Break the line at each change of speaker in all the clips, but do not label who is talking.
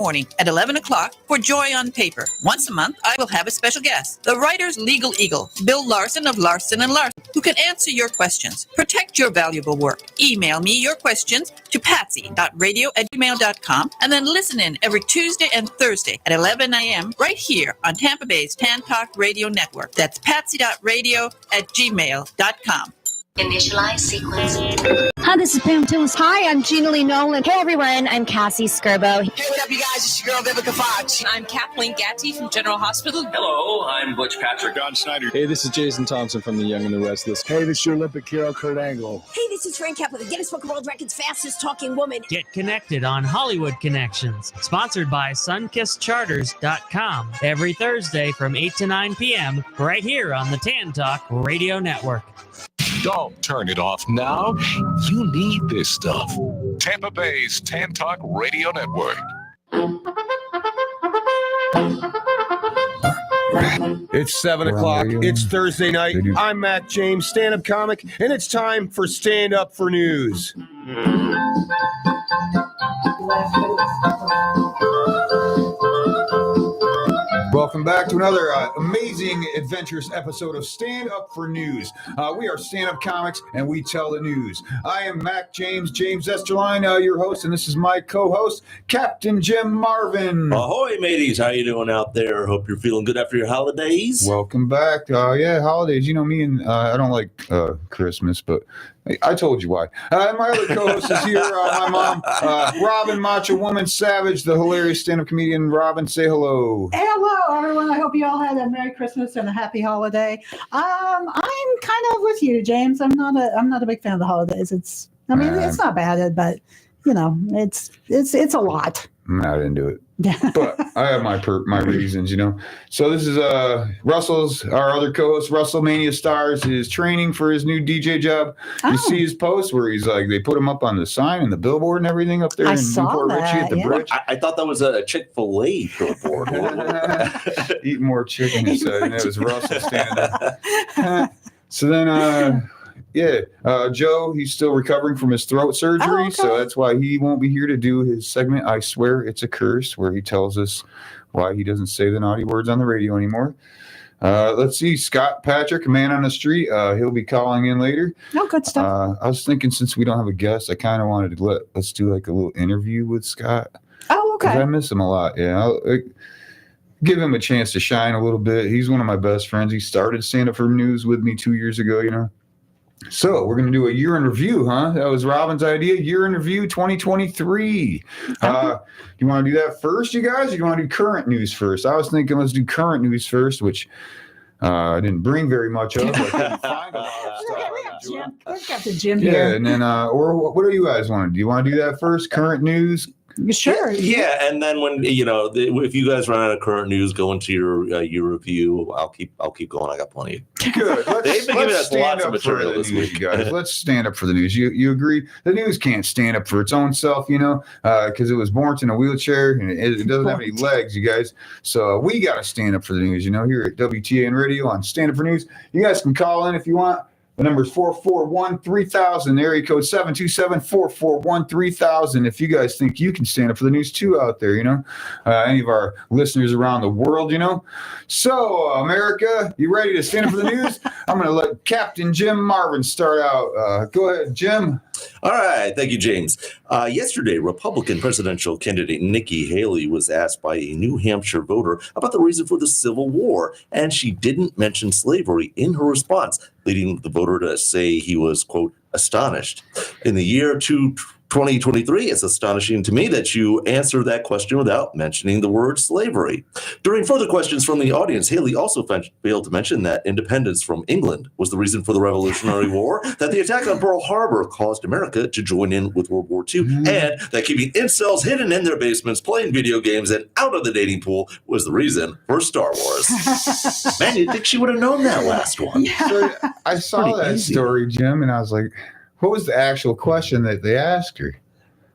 morning at 11 o'clock for Joy on Paper. Once a month, I will have a special guest, the writer's legal eagle, Bill Larson of Larson & Larson, who can answer your questions. Protect your valuable work. Email me your questions to patsy.radio@gmail.com and then listen in every Tuesday and Thursday at 11 a.m. right here on Tampa Bay's Tan Talk Radio Network. That's patsy.radio@gmail.com.
Initialize sequence.
Hi, this is Pam Tillis.
Hi, I'm Gina Lee Nolan. Hey, everyone, I'm Cassie Skirbo.
Hey, what up, you guys? It's your girl, Vivica Fox.
I'm Kathleen Gatti from General Hospital.
Hello, I'm Butch Patrick.
Don Snyder.
Hey, this is Jason Thompson from The Young and the Restless.
Hey, this is your Olympic hero, Kurt Angle.
Hey, this is Fran Cap with the Guinness Book of World Records fastest talking woman.
Get connected on Hollywood Connections, sponsored by SunkissCharters.com, every Thursday from 8 to 9 p.m. right here on the Tan Talk Radio Network.
Don't turn it off now. You need this stuff. Tampa Bay's Tan Talk Radio Network.
It's 7 o'clock. It's Thursday night. I'm Mac James, stand-up comic, and it's time for Stand Up for News.
Welcome back to another amazing, adventurous episode of Stand Up for News. We are stand-up comics, and we tell the news. I am Mac James Esterline, your host, and this is my co-host, Captain Jim Marvin.
Ahoy, mateys. How you doing out there? Hope you're feeling good after your holidays.
Welcome back. Yeah, holidays. You know me, and I don't like Christmas, but I told you why. My other co-host is here, my mom, Robin Macho Woman Savage, the hilarious stand-up comedian. Robin, say hello.
Hello, everyone. I hope you all had a Merry Christmas and a Happy Holiday. I'm kind of with you, James. I'm not a big fan of the holidays. It's not bad, but you know, it's a lot.
I'm not into it. But I have my reasons, you know. So this is Russell's, our other co-host, Russell Mania Stars, is training for his new DJ job. You see his post where he's like, they put him up on the sign and the billboard and everything up there in Newport Richie at the bridge.
I thought that was a Chick-fil-A billboard.
Eat more chicken, he said, and it was Russell standing there. So then, Joe, he's still recovering from his throat surgery, so that's why he won't be here to do his segment, I Swear It's a Curse, where he tells us why he doesn't say the naughty words on the radio anymore. Let's see, Scott Patrick, a man on the street, he'll be calling in later.
Oh, good stuff.
I was thinking, since we don't have a guest, I kind of wanted to let's do like a little interview with Scott.
Oh, okay.
'Cause I miss him a lot, give him a chance to shine a little bit. He's one of my best friends. He started Stand Up for News with me 2 years ago, you know. So we're going to do a year in review, huh? That was Robin's idea, year in review 2023. You want to do that first, you guys? Or you want to do current news first? I was thinking let's do current news first, which I didn't bring very much of. I couldn't find a lot of stuff.
We've got the gym here.
Yeah, and then, or what do you guys want to do? You want to do that first, current news?
Sure.
Yeah, and then when if you guys run out of current news, go into your review. I'll keep going. I got plenty.
Good.
They've been giving us lots of material this week,
guys. Let's stand up for the news. You agree? The news can't stand up for its own self, you know, because it was born in a wheelchair and it doesn't have any legs, you guys. So we got to stand up for the news, you know, here at WTAN Radio on Stand Up for News. You guys can call in if you want. The number is 441-3000, area code 727-441-3000. If you guys think you can stand up for the news too out there, you know, any of our listeners around the world, you know. So, America, you ready to stand up for the news? I'm going to let Captain Jim Marvin start out. Go ahead, Jim.
All right. Thank you, James. Yesterday, Republican presidential candidate Nikki Haley was asked by a New Hampshire voter about the reason for the Civil War, and she didn't mention slavery in her response, leading the voter to say he was, quote, astonished. In the year 2023, it's astonishing to me that you answer that question without mentioning the word slavery. During further questions from the audience, Haley also failed to mention that independence from England was the reason for the Revolutionary War, that the attack on Pearl Harbor caused America to join in with World War II, and that keeping incels hidden in their basements, playing video games, and out of the dating pool was the reason for Star Wars. Man, you'd think she would have known that last one.
Yeah.
So I saw that story, Jim, and I was like, what was the actual question that they asked her?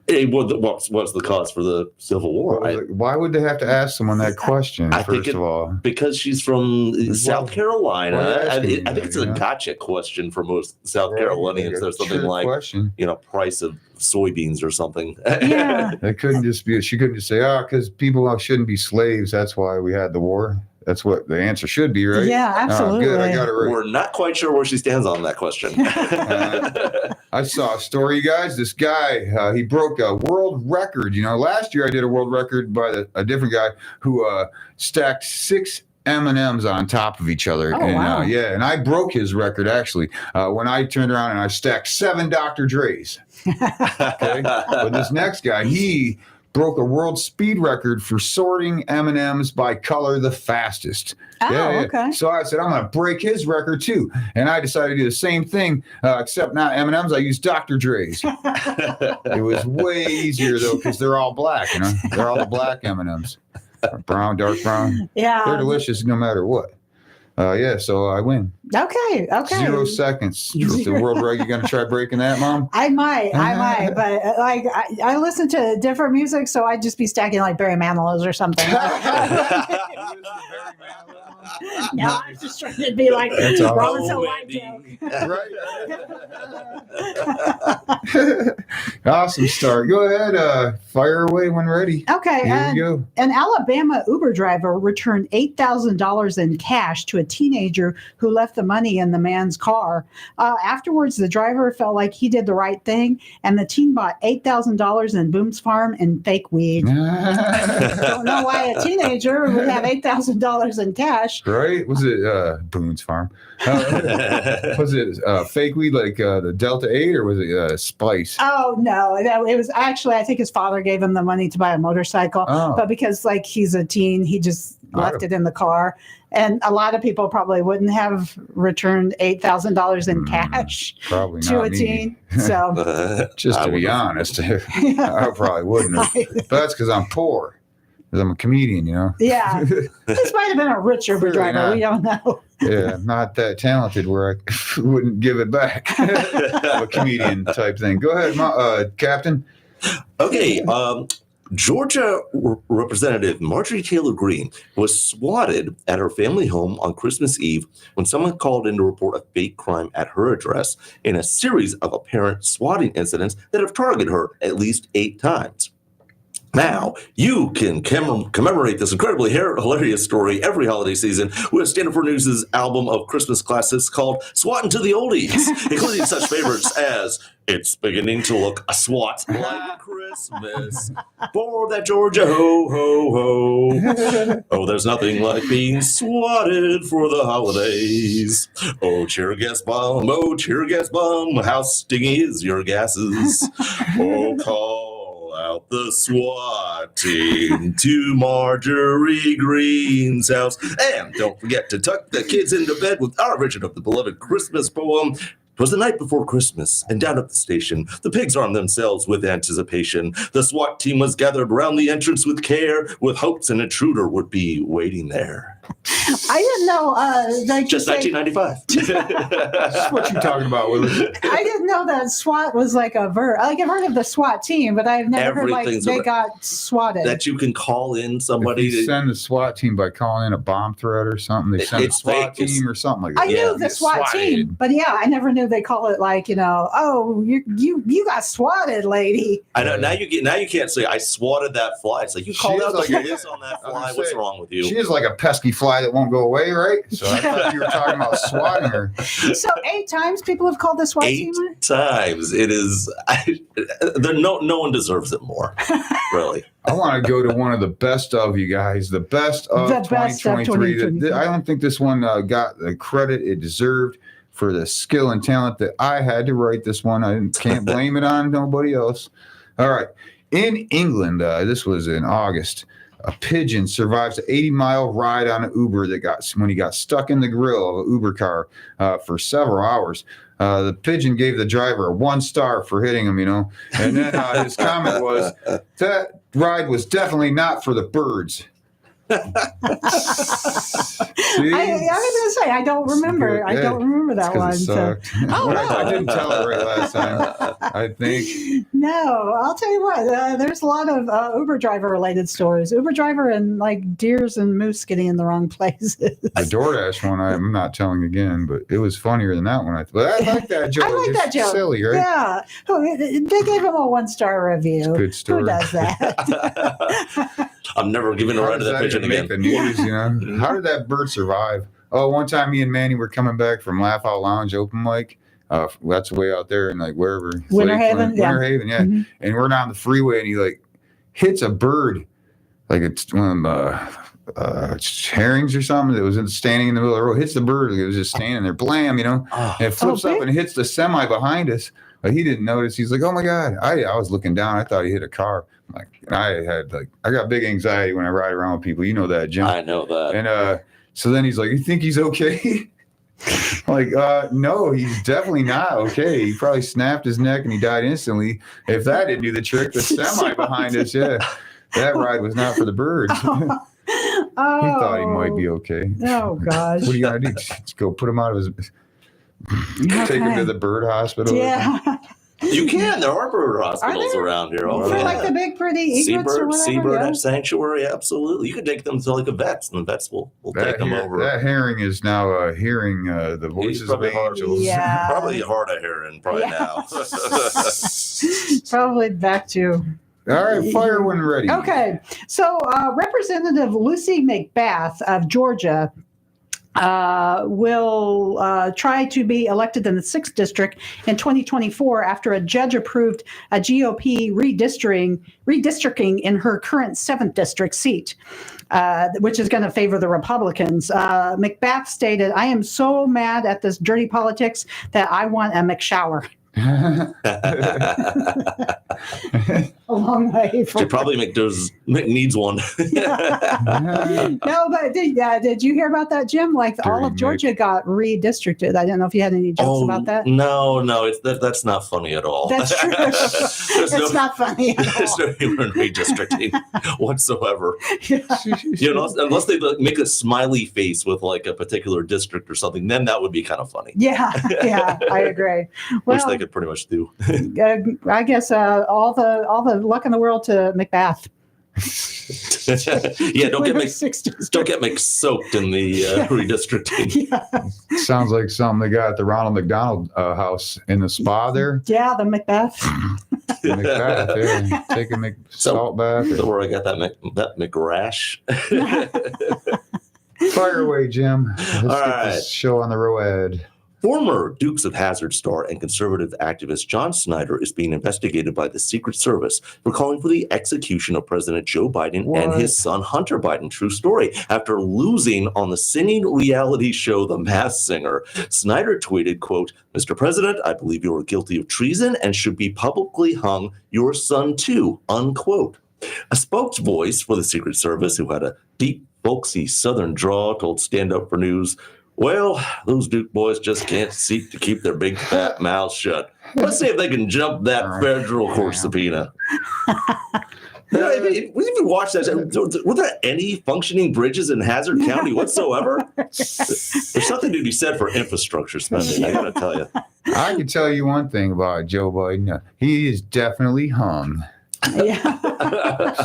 What's the cause for the Civil War?
Why would they have to ask someone that question? First of all,
because she's from South Carolina. I think it's a gotcha question for most South Carolinians. There's something like price of soybeans or something.
Yeah,
it couldn't just be. She couldn't just say, because people shouldn't be slaves. That's why we had the war. That's what the answer should be, right?
Yeah, absolutely.
Good, I got it right.
We're not quite sure where she stands on that question.
I saw a story, you guys. This guy, he broke a world record. Last year I did a world record by a different guy who stacked 6 M&Ms on top of each other.
Oh, wow.
And I broke his record, actually, when I turned around and I stacked 7 Dr. Dre's. Okay? But this next guy, he broke a world speed record for sorting M&Ms by color the fastest.
Okay.
So I said, I'm going to break his record too. And I decided to do the same thing, except not M&Ms. I used Dr. Dre's. It was way easier, though, because they're all black. They're all the black M&Ms. Brown, dark brown.
Yeah.
They're delicious no matter what. So I win.
Okay.
0 seconds. The world record. You gonna try breaking that, Mom?
I might, but I listen to different music, so I'd just be stacking like Barry Manilow's or something. No, I was just trying to be like Robert
Right. Awesome start. Go ahead. Fire away when ready.
Okay.
Here we go.
An Alabama Uber driver returned $8,000 in cash to a teenager who left the money in the man's car. Afterwards, the driver felt like he did the right thing, and the teen bought $8,000 in Boone's Farm and fake weed. Don't know why a teenager would have $8,000 in cash.
Right? Was it Boone's Farm? Was it fake weed like the Delta 8 or was it Spice?
Oh, no. It was actually, I think his father gave him the money to buy a motorcycle. But because he's a teen, he just left it in the car. And a lot of people probably wouldn't have returned $8,000 in cash to a teen. So,
just to be honest, I probably wouldn't have. But that's because I'm poor. Because I'm a comedian,
Yeah. This might have been a rich Uber driver. We don't know.
Yeah, not that talented where I wouldn't give it back. A comedian type thing. Go ahead, Captain.
Okay. Georgia Representative Marjorie Taylor Greene was swatted at her family home on Christmas Eve when someone called in to report a fake crime at her address in a series of apparent swatting incidents that have targeted her at least 8 times. Now, you can commemorate this incredibly hilarious story every holiday season with Stand Up for News' album of Christmas classics called Swatting to the Oldies, including such favorites as It's Beginning to Look a Swat Like Christmas for that Georgia ho, ho, ho. Oh, there's nothing like being swatted for the holidays. Oh, cheer gas bomb, how stingy is your gases? Oh, call out the SWAT team to Marjorie Greene's house. And don't forget to tuck the kids into bed with our version of the beloved Christmas poem. It was the night before Christmas, and down at the station, the pigs armed themselves with anticipation. The SWAT team was gathered around the entrance with care, with hopes an intruder would be waiting there.
I didn't know.
Just 1995.
That's what you're talking about, Willie.
I didn't know that SWAT was like a verb. I've heard of the SWAT team, but I've never heard they got swatted.
That you can call in somebody.
If you send the SWAT team by calling in a bomb threat or something. They send a SWAT team or something like that.
I knew the SWAT team, but I never knew they call it oh, you got swatted, lady.
I know. Now you can't say I swatted that fly. It's like you called out the police on that fly. What's wrong with you?
She is like a pesky fly that won't go away, right? So I thought you were talking about swatting her.
So 8 times people have called the SWAT team?
8 times. It is. No one deserves it more. Really.
I want to go to one of the best of you guys. The best of 2023. I don't think this one got the credit it deserved for the skill and talent that I had to write this one. I can't blame it on nobody else. All right. In England, this was in August. A pigeon survives an 80-mile ride on an Uber when he got stuck in the grill of an Uber car for several hours. The pigeon gave the driver 1 star for hitting him, and then his comment was, that ride was definitely not for the birds.
I was going to say I don't remember. I don't remember that one. So.
I didn't tell it right last time. I think.
No, I'll tell you what. There's a lot of Uber driver related stories. Uber driver and like deers and moose getting in the wrong places.
The DoorDash one, I'm not telling again, but it was funnier than that one. But I like that joke.
I like that joke.
Silly, right?
Yeah. They gave him a 1-star review.
Good story.
Who does that?
I'm never giving a ride to that pigeon again.
The news, you know? How did that bird survive? Oh, one time me and Manny were coming back from Laugh Out Lounge open mic. That's way out there in like wherever.
Winter Haven,
Winter Haven, yeah. Mm-hmm. And we're down the freeway, and he like hits a bird, like it's one of herrings or something that was standing in the middle of the road. Hits the bird, it was just standing there, blam, you know. And it flips up and hits the semi behind us. But he didn't notice. He's like, "Oh my God!" I was looking down. I thought he hit a car. Like I got big anxiety when I ride around with people. You know that, Jim.
I know that.
And so then he's like, "You think he's okay?" Like, no, he's definitely not okay. He probably snapped his neck and he died instantly. If that didn't do the trick, the semi behind us, yeah, that ride was not for the birds. He thought he might be okay.
Oh gosh!
What do you gotta do? Just go put him out of his. Take him to the bird hospital.
Yeah.
You can. There are bird hospitals around here.
For like the big pretty egrets or whatever.
Seabird Sanctuary, absolutely. You can take them to like a vet's, and the vets will take them over.
That herring is now hearing the voices of angels.
Yeah.
Probably hard of hearing now.
Probably back to.
All right, fire when ready.
Okay, so Representative Lucy McBath of Georgia will try to be elected in the 6th district in 2024 after a judge approved a GOP redistricting in her current 7th district seat, which is going to favor the Republicans. McBath stated, "I am so mad at this dirty politics that I want a McShower." A long way from.
She probably needs one.
No, but did you hear about that, Jim? Like all of Georgia got redistricted. I don't know if you had any jokes about that.
No, that's not funny at all.
That's true. It's not funny at all.
There's no humor in redistricting whatsoever. Yeah. You know, unless they make a smiley face with like a particular district or something, then that would be kind of funny.
Yeah, I agree. Well,
which they could pretty much do.
I guess all the luck in the world to McBath.
Yeah, don't get soaked in the redistricting.
Yeah.
Sounds like something they got at the Ronald McDonald house in the spa there.
Yeah, the McBath.
McBath, yeah. Take a salt bath.
So where I got that McRash.
Fire away, Jim. Let's
all
get
right.
this show on the road.
Former Dukes of Hazzard star and conservative activist John Snyder is being investigated by the Secret Service for calling for the execution of President Joe Biden and his son Hunter Biden. True story. After losing on the singing reality show The Masked Singer, Snyder tweeted, quote, "Mr. President, I believe you are guilty of treason and should be publicly hung. Your son too," unquote. A spokesvoice for the Secret Service who had a deep, folksy Southern drawl told Stand Up for News, "Well, those Duke boys just can't seek to keep their big fat mouths shut. Let's see if they can jump that federal court subpoena." We even watched that. Were there any functioning bridges in Hazzard County whatsoever? There's something to be said for infrastructure spending, I gotta tell you.
I can tell you one thing about Joe Biden. He is definitely hung.
Yeah.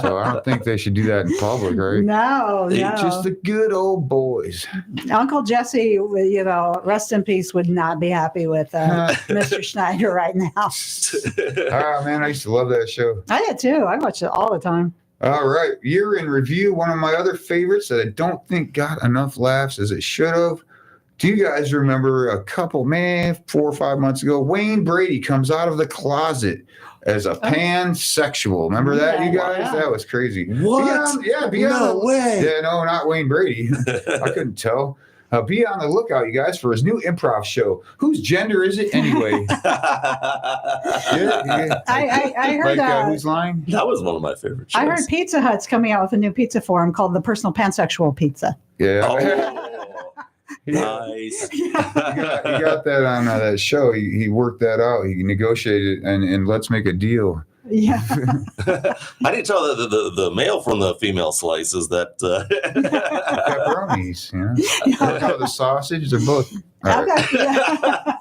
So I don't think they should do that in public, right?
No.
Just the good old boys.
Uncle Jesse, rest in peace, would not be happy with Mr. Snyder right now.
Oh, man, I used to love that show.
I did too. I watch it all the time.
All right. Year in review, one of my other favorites that I don't think got enough laughs as it should have. Do you guys remember 4 or 5 months ago, Wayne Brady comes out of the closet as a pansexual. Remember that, you guys?
Wow.
That was crazy.
What? No way.
Yeah, no, not Wayne Brady. I couldn't tell. Be on the lookout, you guys, for his new improv show. Whose gender is it anyway?
I heard that.
Whose line?
That was one of my favorite shows.
I heard Pizza Hut's coming out with a new pizza for him called the Personal Pansexual Pizza.
Yeah.
Oh. Nice.
He got that on that show. He worked that out. He negotiated and let's make a deal.
Yeah.
I didn't tell the male from the female slice is that
Pepperonis, you know? The sausage, they're both. All right.
Okay. Yeah.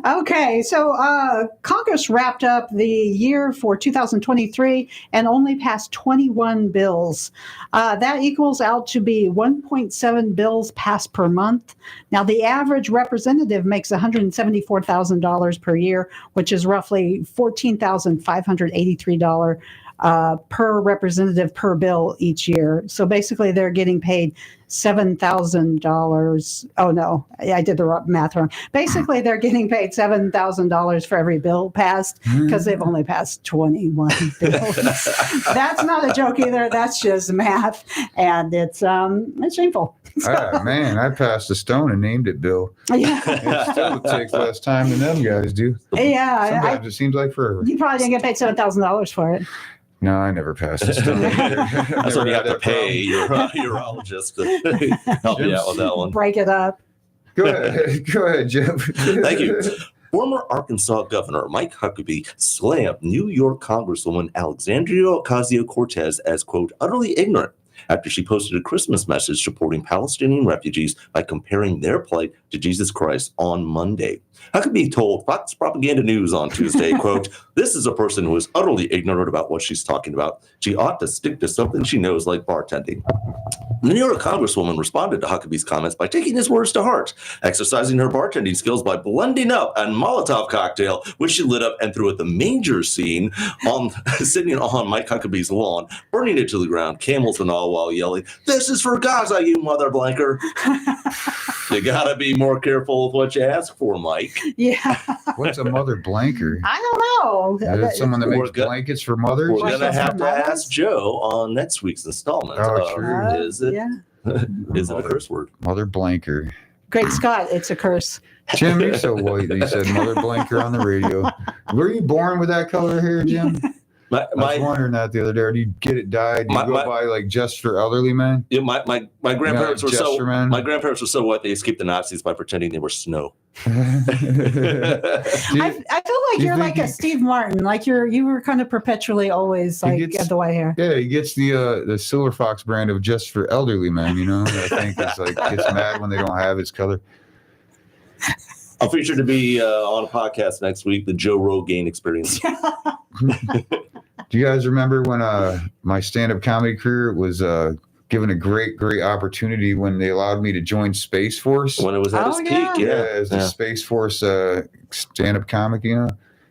Okay, so Congress wrapped up the year for 2023 and only passed 21 bills. That equals out to be 1.7 bills passed per month. Now, the average representative makes $174,000 per year, which is roughly $14,583 per representative per bill each year. So basically, they're getting paid $7,000. Oh, no, I did the math wrong. Basically, they're getting paid $7,000 for every bill passed because they've only passed 21 bills. That's not a joke either. That's just math. And it's shameful.
Ah, man, I passed a stone and named it Bill.
Yeah.
It still takes less time than them guys do.
Yeah.
Sometimes it seems like forever.
You probably didn't get paid $7,000 for it.
No, I never passed a stone.
That's when you have to pay your urologist to help you out with that one.
Break it up.
Go ahead, Jim.
Thank you. Former Arkansas Governor Mike Huckabee slammed New York Congresswoman Alexandria Ocasio-Cortez as, quote, utterly ignorant after she posted a Christmas message supporting Palestinian refugees by comparing their plight to Jesus Christ on Monday. Huckabee told Fox Propaganda News on Tuesday, quote, this is a person who is utterly ignorant about what she's talking about. She ought to stick to something she knows, like bartending. The New York Congresswoman responded to Huckabee's comments by taking his words to heart, exercising her bartending skills by blending up a Molotov cocktail, which she lit up and threw at the manger scene sitting on Mike Huckabee's lawn, burning it to the ground, camels and all, while yelling, this is for Gaza, you mother blanker. You gotta be more careful with what you ask for, Mike.
Yeah.
What's a mother blanker?
I don't know.
Is it someone that makes blankets for mothers?
We're going to have to ask Joe on next week's installment.
Oh, true.
Is it a curse word?
Mother blanker.
Great Scott, it's a curse.
Jim, you're so white that you said mother blanker on the radio. Were you born with that color hair, Jim? I was wondering that the other day. Or do you get it dyed? Do you go by like just for elderly men?
Yeah, my grandparents were so my grandparents were so white they escaped the Nazis by pretending they were snow.
I feel like you're like a Steve Martin. Like you were kind of perpetually always like get the white hair.
Yeah, he gets the Silver Fox brand of just for elderly men. You know, I think it's like gets mad when they don't have its color.
I'll feature to be on a podcast next week, the Joe Rogan Experience.
Do you guys remember when my stand-up comedy career was given a great opportunity when they allowed me to join Space Force?
When it was at its peak,
as a Space Force stand-up comic, you know.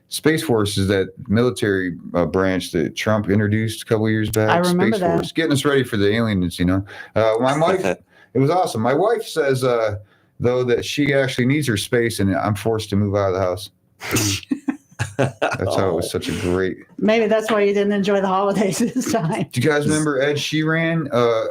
Space Force is that military branch that Trump introduced a couple years back.
I remember
Space Force, getting us ready for the aliens, you know. My wife, it was awesome. My wife says, though, that she actually needs her space, and I'm forced to move out of the house. That's how it was such a great.
Maybe that's why you didn't enjoy the holidays this time.
Do you guys remember Ed Sheeran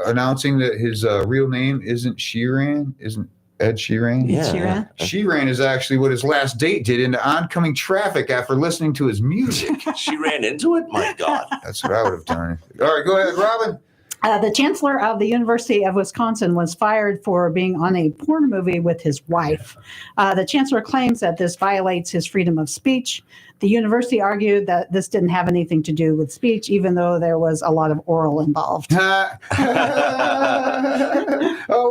announcing that his real name isn't Sheeran? Isn't Ed Sheeran?
Yeah.
Sheeran?
Sheeran is actually what his last date did into oncoming traffic after listening to his music.
She ran into it? My God.
That's what I would have done. All right, go ahead, Robin.
The chancellor of the University of Wisconsin was fired for being on a porn movie with his wife. The chancellor claims that this violates his freedom of speech. The university argued that this didn't have anything to do with speech, even though there was a lot of oral involved.
Oh,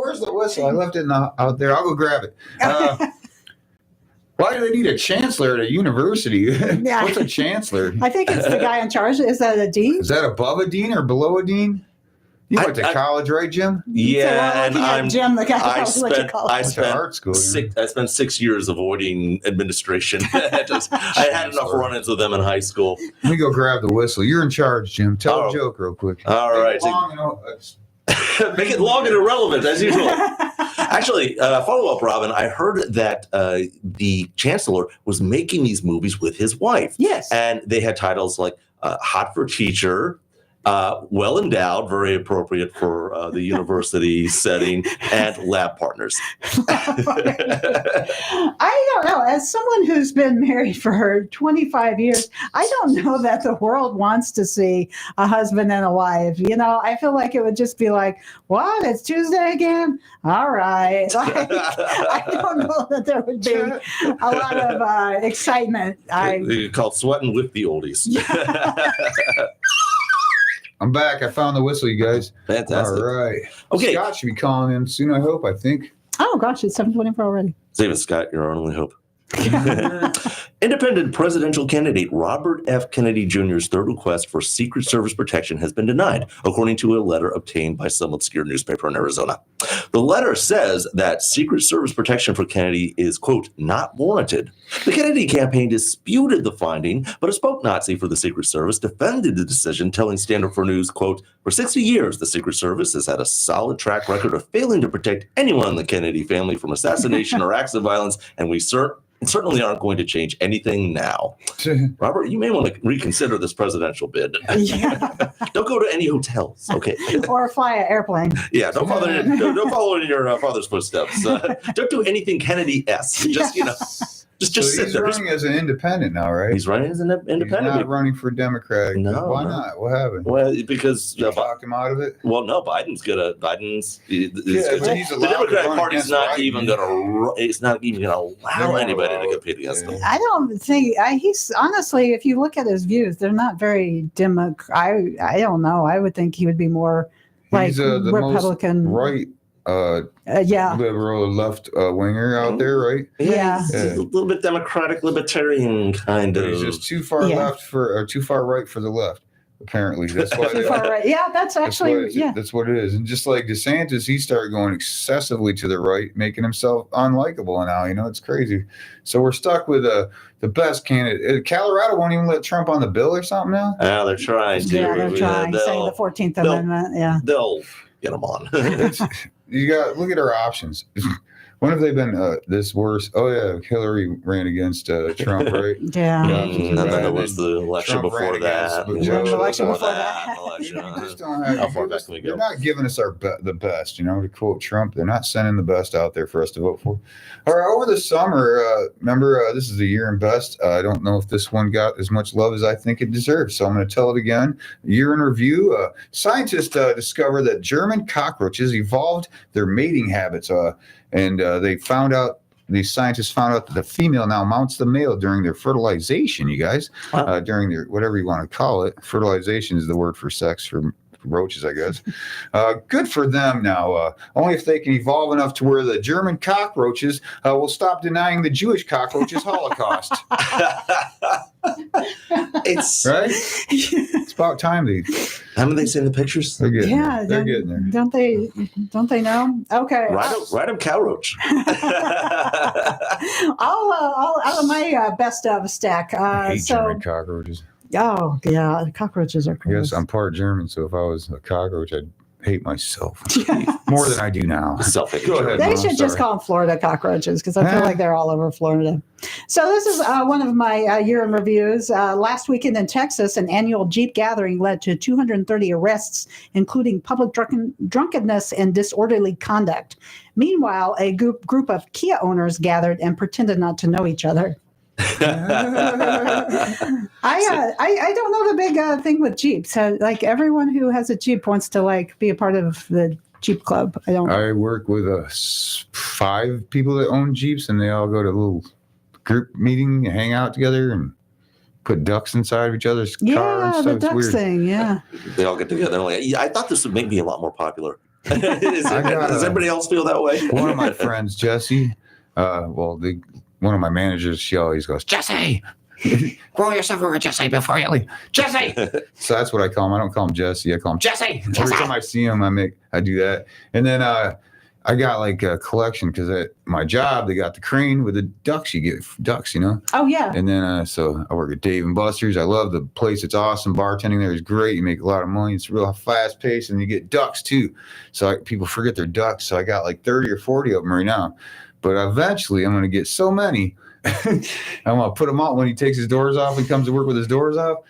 where's the whistle? I left it out there. I'll go grab it. Why do they need a chancellor at a university? What's a chancellor?
I think it's the guy in charge. Is that a dean?
Is that above a dean or below a dean? You went to college, right, Jim?
Yeah, and
I'm Jim, the guy
I spent 6 years avoiding administration. I had enough run-ins with them in high school.
Let me go grab the whistle. You're in charge, Jim. Tell a joke real quick.
All right. Make it long and irrelevant, as usual. Actually, follow-up, Robin. I heard that the chancellor was making these movies with his wife.
Yes.
And they had titles like Hot for Teacher Well endowed, very appropriate for the university setting, and lab partners.
I don't know. As someone who's been married for 25 years, I don't know that the world wants to see a husband and a wife. You know, I feel like it would just be like, what? It's Tuesday again? All right. Like, I don't know that there would be a lot of excitement.
They call it sweating with the oldies.
I'm back. I found the whistle, you guys.
Fantastic.
All right.
Okay.
Scott should be calling in soon, I hope. I think.
Oh, gosh, it's 7:24 already.
Save it, Scott. Your only hope. Independent presidential candidate Robert F. Kennedy Jr.'s third request for Secret Service protection has been denied, according to a letter obtained by some obscure newspaper in Arizona. The letter says that Secret Service protection for Kennedy is, quote, not warranted. The Kennedy campaign disputed the finding, but a spoke Nazi for the Secret Service defended the decision, telling Stand Up for News, quote, for 60 years, the Secret Service has had a solid track record of failing to protect anyone in the Kennedy family from assassination or acts of violence, and we certainly aren't going to change anything now. Robert, you may want to reconsider this presidential bid. Don't go to any hotels, okay?
Or fly an airplane.
Yeah, don't follow in your father's footsteps. Don't do anything Kennedy-esque. Just, just
so
sit
he's
there.
running as an independent now, right?
He's running as an independent.
He's not running for Democratic.
No.
Why not? What happened?
Well, because
talk him out of it.
Well, no, Biden's
but
the Democratic Party's not even gonna. It's not even gonna allow anybody to compete against him.
I don't think he's honestly. If you look at his views, they're not very democratic. I don't know. I would think he would be more like
He's the
Republican,
most right. Liberal left winger out there, right?
Yeah.
A little bit democratic, libertarian kind of.
He's just too far left or too far right for the left. Apparently, that's why.
Too far right. Yeah, that's actually
that's what it is. And just like DeSantis, he started going excessively to the right, making himself unlikable now. It's crazy. So we're stuck with the best candidate. Colorado won't even let Trump on the bill or something now.
Yeah, they're trying to.
Yeah, they're trying. Saying the 14th Amendment. Yeah,
they'll get them on.
You got look at our options. When have they been this worse? Oh yeah, Hillary ran against Trump, right?
Yeah.
And then there was the election before that.
They're not giving us the best. To quote Trump, they're not sending the best out there for us to vote for. All right, over the summer, remember this is the year in best. I don't know if this one got as much love as I think it deserves, so I'm going to tell it again. Year in review: scientists discovered that German cockroaches evolved their mating habits. And these scientists found out that the female now mounts the male during their fertilization, you guys. Wow. During their, whatever you want to call it. Fertilization is the word for sex for roaches, I guess. Good for them now. Only if they can evolve enough to where the German cockroaches will stop denying the Jewish cockroaches Holocaust.
It's
right. It's about time.
Haven't they seen the pictures?
They're getting there. They're getting there.
Don't they know? Okay.
Ride them cow roach.
I'll out of my best of stack.
I hate German cockroaches.
Oh yeah, cockroaches are gross.
Yes, I'm part German, so if I was a cockroach, I'd hate myself more than I do now.
Go
ahead. They should just call them Florida cockroaches because I feel like they're all over Florida. So this is one of my year in reviews. Last weekend in Texas, an annual Jeep gathering led to 230 arrests, including public drunkenness and disorderly conduct. Meanwhile, a group of Kia owners gathered and pretended not to know each other. I don't know the big thing with Jeeps. Like everyone who has a Jeep wants to be a part of the Jeep club. I
work with 5 people that own Jeeps, and they all go to a little group meeting, hang out together, and put ducks inside of each other's car and stuff.
The ducks thing. Yeah,
they all get together. I thought this would make me a lot more popular. Does everybody else feel that way?
One of my friends, Jesse. One of my managers, she always goes, Jesse, roll yourself over, Jesse, before you leave. Jesse! So that's what I call him. I don't call him Jesse. I call him Jesse. Every time I see him, I do that. And then I got a collection because at my job, they got the crane with the ducks. You get ducks,
Oh, yeah.
And then so I work at Dave & Buster's. I love the place. It's awesome. Bartending there is great. You make a lot of money. It's real fast paced, and you get ducks too. So people forget their ducks. So I got 30 or 40 of them right now. But eventually, I'm going to get so many. I'm going to put them out when he takes his doors off and comes to work with his doors off.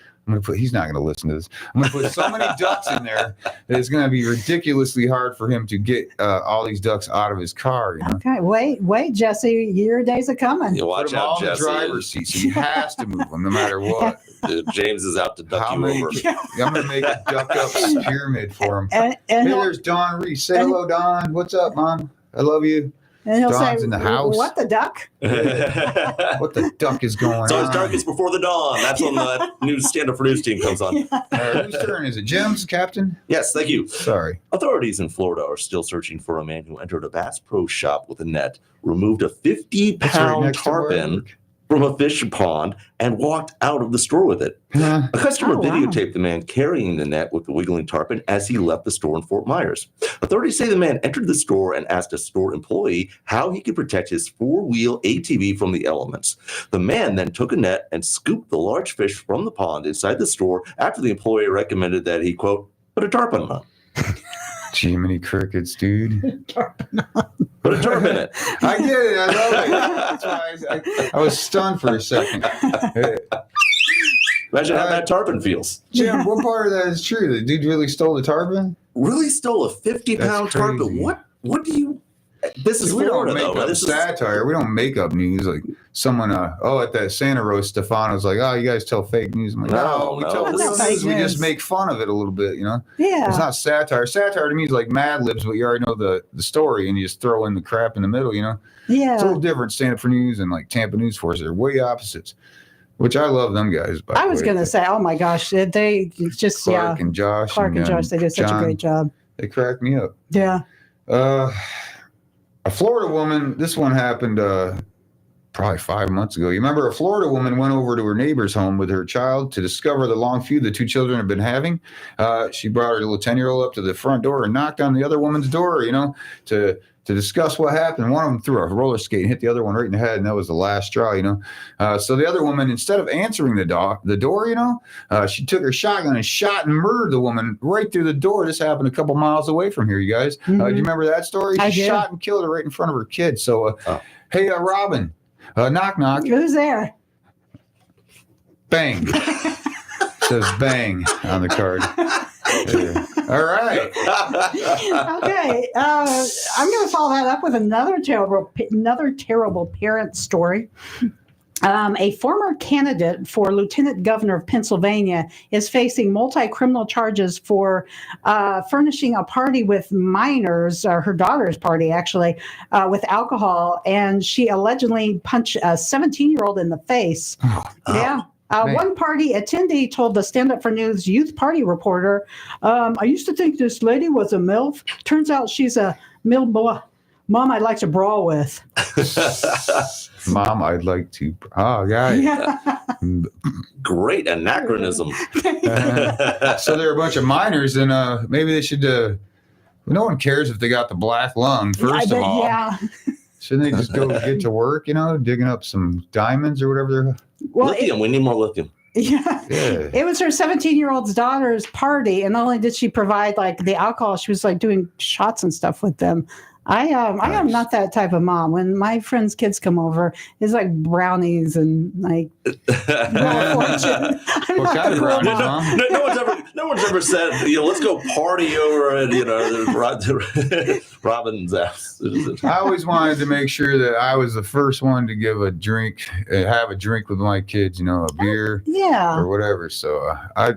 He's not going to listen to this. I'm going to put so many ducks in there that it's going to be ridiculously hard for him to get all these ducks out of his car. You know?
Okay, wait, Jesse, your days are coming.
You watch
Put him
out,
all in the
Jesse.
driver's seat, so he has to move them no matter what.
Dude, James is out to duck
How
you
many?
over.
I'm going to make a duck up pyramid for him.
And
Hey, there's Dawn Reese. Say hello, Dawn. What's up, Mom? I love you.
And he'll
Dawn's
say,
in the house.
"What the duck?"
What the duck is going
So
on?
it's darkest before the dawn. That's when the new stand-up for news team comes on.
Whose turn is it? Jim's, Captain?
Yes, thank you.
Sorry.
Authorities in Florida are still searching for a man who entered a Bass Pro Shop with a net, removed a 50-pound
That's right next to where I
tarpon
work.
from a fish pond, and walked out of the store with it.
Huh.
A customer
Oh, wow.
videotaped the man carrying the net with the wiggling tarpon as he left the store in Fort Myers. Authorities say the man entered the store and asked a store employee how he could protect his four-wheel ATV from the elements. The man then took a net and scooped the large fish from the pond inside the store after the employee recommended that he, quote, put a tarpon on.
Jiminy Crickets, dude.
Put a tarpon in it.
I get it. I love it. That's why I was stunned for a second.
Imagine how that tarpon feels.
Jim, what part of that is true? The dude really stole the tarpon?
Really stole a 50-pound
That's
tarpon.
crazy.
What do you... This is
We
Florida,
don't make
though.
up
This is...
satire. We don't make up news. Like someone, at that Santa roast, Stefano's like, oh, you guys tell fake news. I'm like, no, we tell
That's
real
not fake
news. We just
news.
make fun of it a little bit, you know?
Yeah.
It's not satire. Satire to me is like Mad Libs, but you already know the story and you just throw in the crap in the middle, you know?
Yeah.
It's a little different. Stand Up for News and like Tampa News Force. They're way opposites, which I love them guys. By
I
the
was
way.
going to say, oh my gosh, they just,
Clark and Josh.
Clark and Josh, they do such a
John,
great job.
They crack me up.
Yeah.
A Florida woman, this one happened probably 5 months ago. You remember a Florida woman went over to her neighbor's home with her child to discover the long feud the two children have been having. She brought her little 10-year-old up to the front door and knocked on the other woman's door, you know, to discuss what happened. One of them threw a roller skate and hit the other one right in the head, and that was the last straw, you know. So the other woman, instead of answering the door, you know, she took her shotgun and shot and murdered the woman right through the door. This happened a couple miles away from here, you guys. Do you remember that story?
I
She
do.
shot and killed her right in front of her kid. So, hey, Robin, knock, knock.
Who's there?
Bang. Says bang on the card. Yeah. All right.
Okay, I'm going to follow that up with another terrible parent story. A former candidate for lieutenant governor of Pennsylvania is facing multi-criminal charges for furnishing a party with minors, or her daughter's party actually, with alcohol, and she allegedly punched a 17-year-old in the face. Yeah. One party attendee told the Stand Up for News youth party reporter, I used to think this lady was a MILF. Turns out she's a MILF mom I'd like to brawl with.
Mom, I'd like to. Oh, guys.
Yeah.
Great anachronism.
So there are a bunch of minors, and maybe they should. No one cares if they got the black lung, first of all.
Yeah.
Shouldn't they just go get to work, you know, digging up some diamonds or whatever they're.
Well,
lithium. We need more lithium.
Yeah. It was her 17-year-old's daughter's party, and not only did she provide like the alcohol, she was like doing shots and stuff with them. I am not that type of mom. When my friends' kids come over, it's like brownies and like
What kind of brownies, Mom?
No one's ever said, you know, let's go party over at, you know, Robin's house.
I always wanted to make sure that I was the first one to give a drink, have a drink with my kids, you know, a beer,
Yeah.
or whatever. So I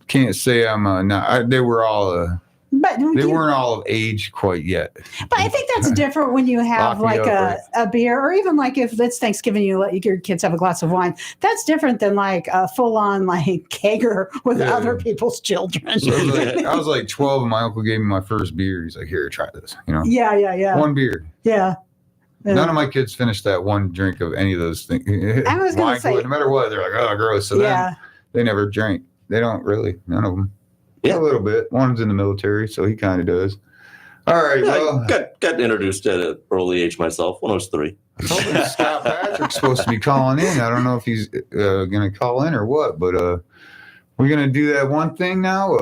can't say I'm not. They were all.
But
They weren't all of age quite yet.
But I think that's different when you have
Lock me
like
up,
a beer, or even like if it's Thanksgiving, you let your kids have a glass of wine. That's different than like a full on like kegger with
Yeah.
other people's children.
So I was like 12, and my uncle gave me my first beer. He's like, "Here, try this." You know.
Yeah.
One beer.
Yeah.
None of my kids finished that one drink of any of those things.
I was gonna say-
no matter what, they're like, "Oh, gross." So
Yeah.
then they never drank. They don't really. None of them. Yeah, a little bit. One's in the military, so he kind of does. All right. Well,
got introduced at an early age myself when I was 3.
I told him Scott Patrick's supposed to be calling in. I don't know if he's going to call in or what, but we're going to do that one thing now.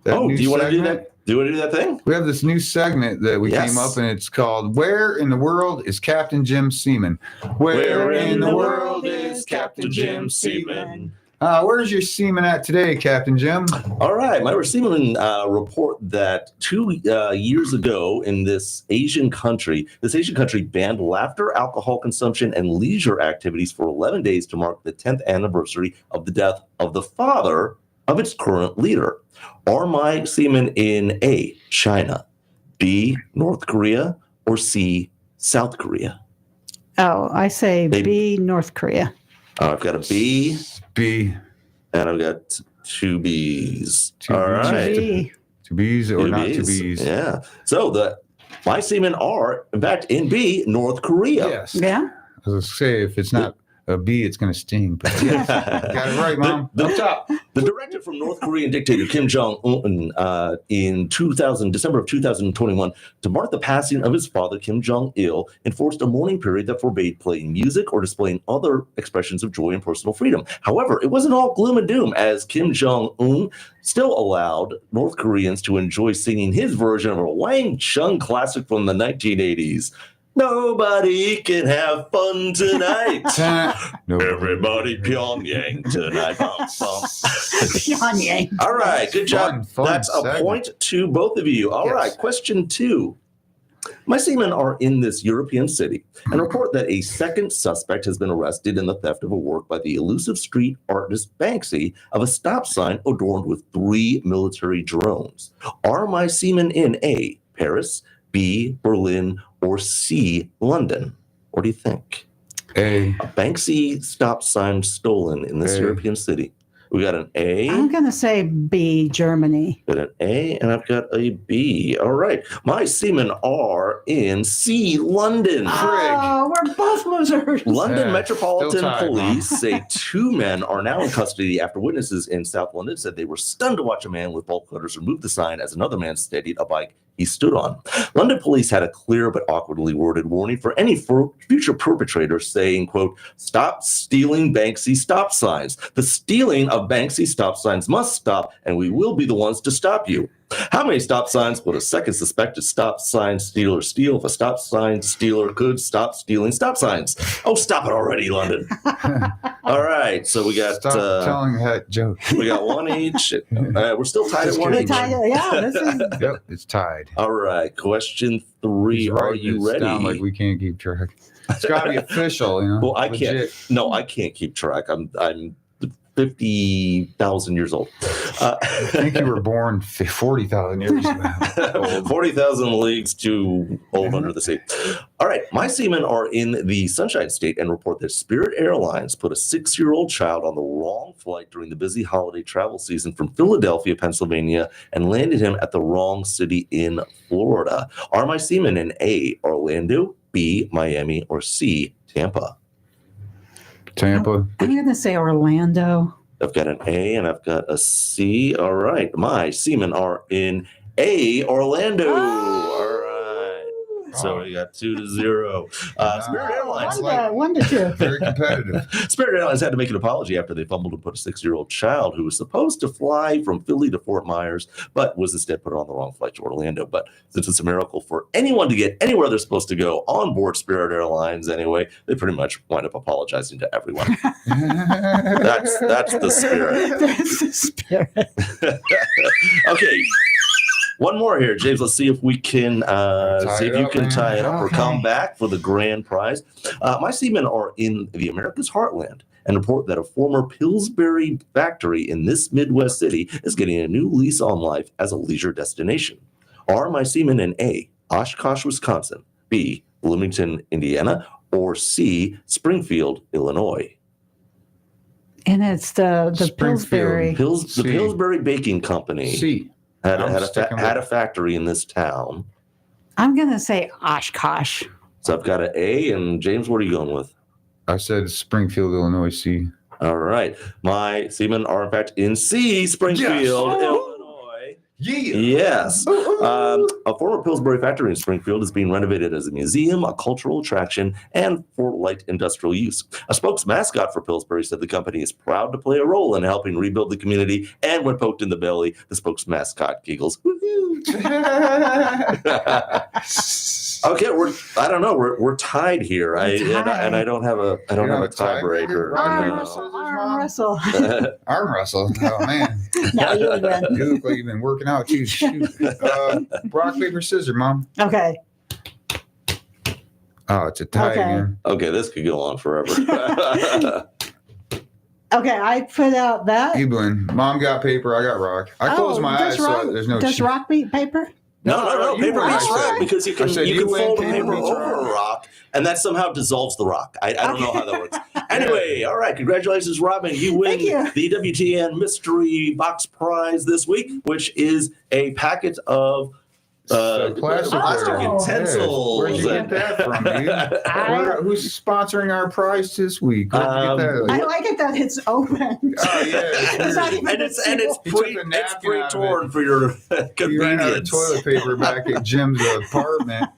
Do you want to do that? Do you want to do that thing?
We have this new segment that we came up, and it's called "Where in the World is Captain Jim Seaman?"
Where in the world is Captain Jim Seaman?
Where's your semen at today, Captain Jim?
All right, my seamen report that 2 years ago in this Asian country banned laughter, alcohol consumption, and leisure activities for 11 days to mark the 10th anniversary of the death of the father of its current leader. Are my seamen in A, China, B, North Korea, or C, South Korea?
Oh, I say B, North Korea.
I've got a B.
B.
And I've got two B's. All right.
Two B's or not two
B's.
B's.
Yeah. So my seamen are, in fact, in B, North Korea.
Yes.
Yeah.
I was going to say, if it's not a B, it's going to sting. But yeah, got it right, Mom.
The directive from North Korean dictator Kim Jong-un in December of 2021 to mark the passing of his father, Kim Jong-il, enforced a mourning period that forbade playing music or displaying other expressions of joy and personal freedom. However, it wasn't all gloom and doom, as Kim Jong-un still allowed North Koreans to enjoy singing his version of a Wang Chung classic from the 1980s. Nobody can have fun tonight. Everybody Pyongyang tonight.
Pyongyang.
All right, good job.
Fun
That's a
segment.
point to both of you. All right, question 2. My seamen are in this European city and report that a second suspect has been arrested in the theft of a work by the elusive street artist Banksy of a stop sign adorned with 3 military drones. Are my seamen in A, Paris, B, Berlin, or C, London? What do you think?
A.
Banksy stop sign stolen in this European city. We got an A.
I'm going to say B, Germany.
Got an A, and I've got a B. All right. My seamen are in C, London.
Oh, we're both losers.
London Metropolitan
still tied,
Police say 2 men are now in custody after witnesses in South London said they were stunned to watch a man with bolt cutters remove the sign as another man steadied a bike he stood on. London police had a clear but awkwardly worded warning for any future perpetrators saying, quote, "Stop stealing Banksy stop signs. The stealing of Banksy stop signs must stop, and we will be the ones to stop you." How many stop signs would a second suspected stop sign stealer steal if a stop sign stealer could stop stealing stop signs? Oh, stop it already, London. All right, so we got
Stop telling that joke.
we got 1 each. We're still tied at 1 each.
Yeah, this is.
Yep, it's tied.
All right, question 3. Are you ready?
Down like we can't keep track. It's got to be official, you know.
Well, I
legit.
can't. No, I can't keep track. I'm 50,000 years old.
I think you were born 40,000 years ago.
40,000 leagues too old under the sea. All right. My seamen are in the Sunshine State and report that Spirit Airlines put a 6-year-old child on the wrong flight during the busy holiday travel season from Philadelphia, Pennsylvania, and landed him at the wrong city in Florida. Are my seamen in A, Orlando, B, Miami, or C, Tampa?
Tampa.
I'm going to say Orlando.
I've got an A and I've got a C. All right. My seamen are in A, Orlando. All right. So we got 2-0. Spirit Airlines.
1-2.
Very competitive.
Spirit Airlines had to make an apology after they fumbled and put a 6-year-old child who was supposed to fly from Philly to Fort Myers, but was instead put on the wrong flight to Orlando. But since it's a miracle for anyone to get anywhere they're supposed to go on board Spirit Airlines anyway, they pretty much wind up apologizing to everyone. That's the spirit.
That's the spirit.
Okay. One more here, James. Let's see if we can see if you can tie it up or come back for the grand prize. My seamen are in the America's heartland and report that a former Pillsbury factory in this Midwest city is getting a new lease on life as a leisure destination. Are my seamen in A, Oshkosh, Wisconsin, B, Bloomington, Indiana, or C, Springfield, Illinois?
And it's the Pillsbury.
The Pillsbury Baking Company.
C.
Had a factory in this town.
I'm going to say Oshkosh.
So I've got an A, and James, what are you going with?
I said Springfield, Illinois, C.
All right. My seamen are, in fact, in C, Springfield, Illinois.
Yeah.
Yes. A former Pillsbury factory in Springfield is being renovated as a museum, a cultural attraction, and for light industrial use. A spokesmascot for Pillsbury said the company is proud to play a role in helping rebuild the community, and when poked in the belly, the spokesmascot giggles. Okay, I don't know. We're tied here. I don't have a tiebreaker.
Arm wrestle.
Arm wrestle. Oh man.
No, you would win.
You look like you've been working out too. Shoot. Rock, paper, scissors, Mom.
Okay.
Oh, it's a tie again.
Okay, this could go on forever.
Okay, I put out that.
You win. Mom got paper. I got rock. I closed my eyes, so there's no.
Does rock beat paper?
No. Paper beats rock because you can fold the paper
beats
over a rock, and that somehow dissolves the rock. I don't know how that works. Anyway, all right. Congratulations, Robin. You win the WTN Mystery Box Prize this week, which is a packet of plastic utensils.
Where'd you get that from, dude? Who's sponsoring our prize this week? Where'd you get that?
I like it that it's open.
Oh yeah,
it's pre-torn for your convenience.
You ran out of toilet paper back at Jim's apartment.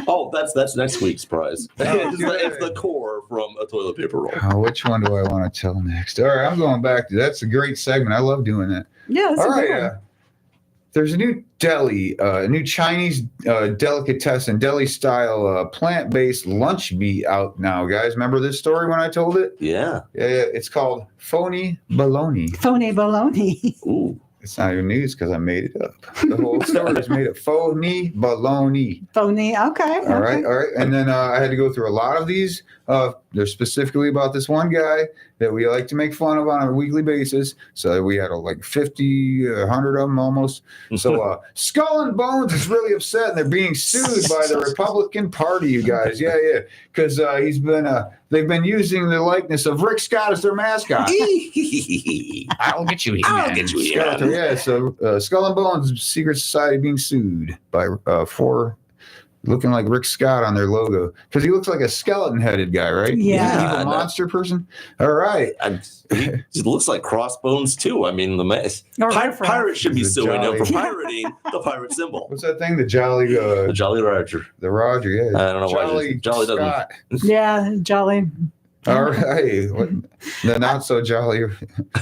Oh, that's next week's prize. It's the core from a toilet paper roll.
Oh, which one do I want to tell next? All right, I'm going back to that's a great segment. I love doing that.
Yeah,
all right. There's a new deli, a new Chinese delicatessen, deli-style plant-based lunch meat out now, guys. Remember this story when I told it?
Yeah.
It's called Phony Bologna.
Phony Bologna.
Ooh.
It's not even news because I made it up. The whole story is made up. Phony Bologna.
Phony, okay.
All right. And then I had to go through a lot of these. They're specifically about this one guy that we like to make fun of on a weekly basis. So we had like 50, 100 of them almost. So Skull and Bones is really upset and they're being sued by the Republican Party, you guys. Yeah. Because they've been using the likeness of Rick Scott as their mascot.
I'll get you here.
Yeah, so Skull and Bones Secret Society being sued by four looking like Rick Scott on their logo because he looks like a skeleton-headed guy, right?
Yeah,
evil monster person. All right,
he looks like Crossbones too. I mean, pirates should be suing him for pirating the pirate symbol.
What's that thing? The Jolly
Roger.
The Roger, yeah.
I don't know why Jolly
Scott.
doesn't.
Yeah, Jolly.
All right, the not so jolly.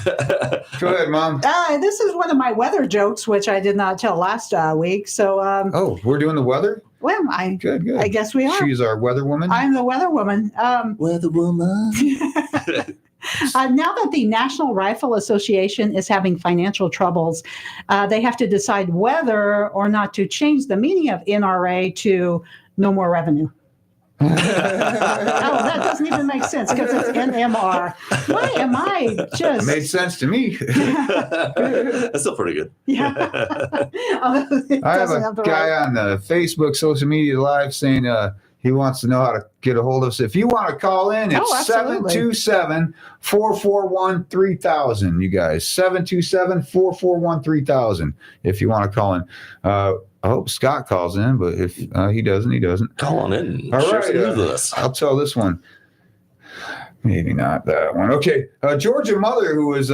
Go ahead, Mom.
This is one of my weather jokes, which I did not tell last week. So,
we're doing the weather.
Well,
good.
I guess we are.
She's our weather woman.
I'm the weather woman.
Weather woman.
Now that the National Rifle Association is having financial troubles, they have to decide whether or not to change the meaning of NRA to no more revenue. That doesn't even make sense because it's NMR. Why am I just...
It made sense to me.
That's still pretty good.
Yeah.
I have a guy on the Facebook social media live saying he wants to know how to get a hold of us. If you want to call in, it's 727-441-3000, you guys. 727-441-3000 if you want to call in. I hope Scott calls in, but if he doesn't, he doesn't.
Call on in.
All right. I'll tell this one. Maybe not that one. Okay. Georgia mother who was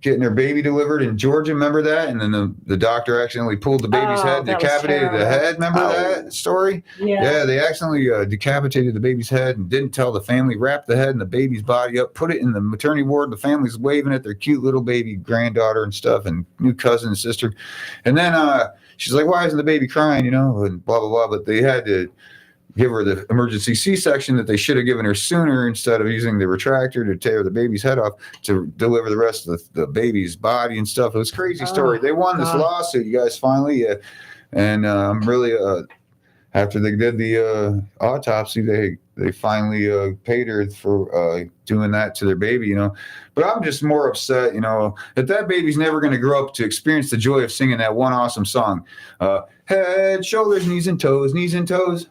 getting her baby delivered in Georgia. Remember that? And then the doctor accidentally pulled the baby's head and decapitated the head. Remember that story?
Yeah.
They accidentally decapitated the baby's head and didn't tell the family, wrapped the head and the baby's body up, put it in the maternity ward. The family's waving at their cute little baby granddaughter and stuff and new cousin and sister. And then she's like, why isn't the baby crying, and blah, blah, blah. But they had to give her the emergency C-section that they should have given her sooner instead of using the retractor to tear the baby's head off to deliver the rest of the baby's body and stuff. It was a crazy story. They won this lawsuit, you guys, finally. And I'm really, after they did the autopsy, they finally paid her for doing that to their baby, But I'm just more upset, that baby's never going to grow up to experience the joy of singing that one awesome song. Head, shoulders, knees and toes, knees and toes.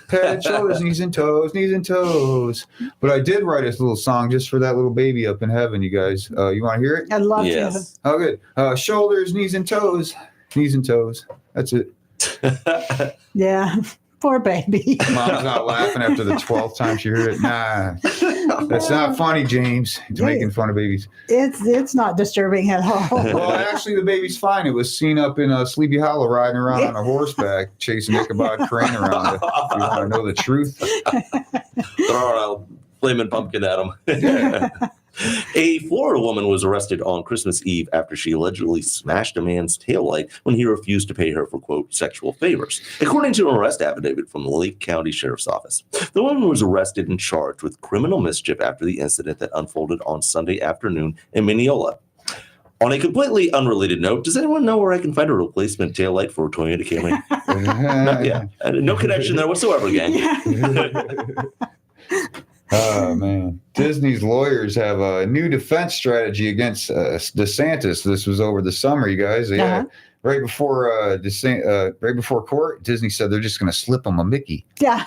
Head, shoulders, knees and toes, knees and toes. But I did write this little song just for that little baby up in heaven, you guys. You want to hear it?
I'd love to.
Oh, good. Shoulders, knees and toes, knees and toes. That's it.
Yeah. Poor baby.
Mom's not laughing after the 12th time she heard it. Nah, that's not funny, James. It's making fun of babies.
It's not disturbing at all.
Well, actually, the baby's fine. It was seen up in Sleepy Hollow riding around on a horseback, chasing Ichabod Crane around. If you want to know the truth.
Throw a flaming pumpkin at him. A Florida woman was arrested on Christmas Eve after she allegedly smashed a man's taillight when he refused to pay her for, quote, sexual favors, according to an arrest affidavit from the Lake County Sheriff's Office. The woman was arrested and charged with criminal mischief after the incident that unfolded on Sunday afternoon in Mineola. On a completely unrelated note, does anyone know where I can find a replacement taillight for a Toyota Camry? No connection there whatsoever, gang.
Oh, man. Disney's lawyers have a new defense strategy against DeSantis. This was over the summer, you guys. Yeah. Right before right before court, Disney said they're just going to slip him a Mickey.
Yeah.